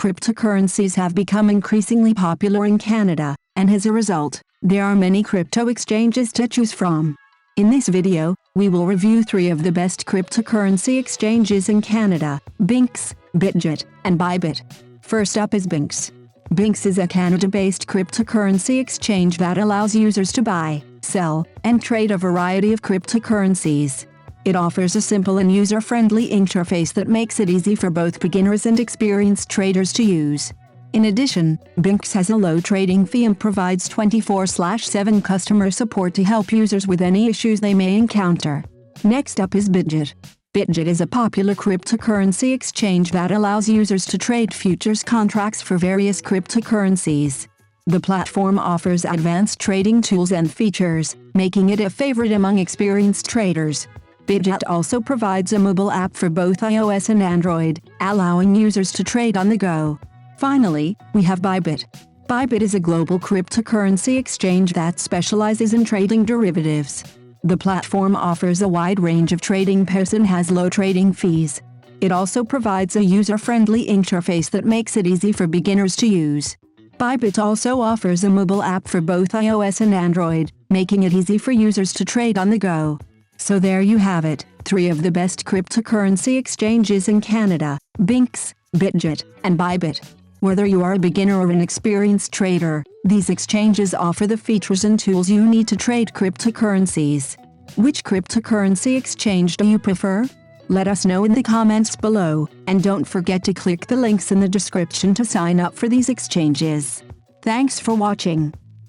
Cryptocurrencies have become increasingly popular in Canada, and as a result, there are many crypto exchanges to choose from. In this video, we will review 3 of the best cryptocurrency exchanges in Canada: Binx, Bitget, and Bybit. First up is Binx. Binx is a Canada-based cryptocurrency exchange that allows users to buy, sell, and trade a variety of cryptocurrencies. It offers a simple and user-friendly interface that makes it easy for both beginners and experienced traders to use. In addition, Binx has a low trading fee and provides 24/7 customer support to help users with any issues they may encounter. Next up is Bitget. Bitget is a popular cryptocurrency exchange that allows users to trade futures contracts for various cryptocurrencies. The platform offers advanced trading tools and features, making it a favorite among experienced traders. Bitget also provides a mobile app for both iOS and Android, allowing users to trade on the go. Finally, we have Bybit. Bybit is a global cryptocurrency exchange that specializes in trading derivatives. The platform offers a wide range of trading pairs and has low trading fees. It also provides a user-friendly interface that makes it easy for beginners to use. Bybit also offers a mobile app for both iOS and Android, making it easy for users to trade on the go. So there you have it, 3 of the best cryptocurrency exchanges in Canada: Binx, Bitget, and Bybit. Whether you are a beginner or an experienced trader, these exchanges offer the features and tools you need to trade cryptocurrencies. Which cryptocurrency exchange do you prefer? Let us know in the comments below, and don't forget to click the links in the description to sign up for these exchanges. Thanks for watching.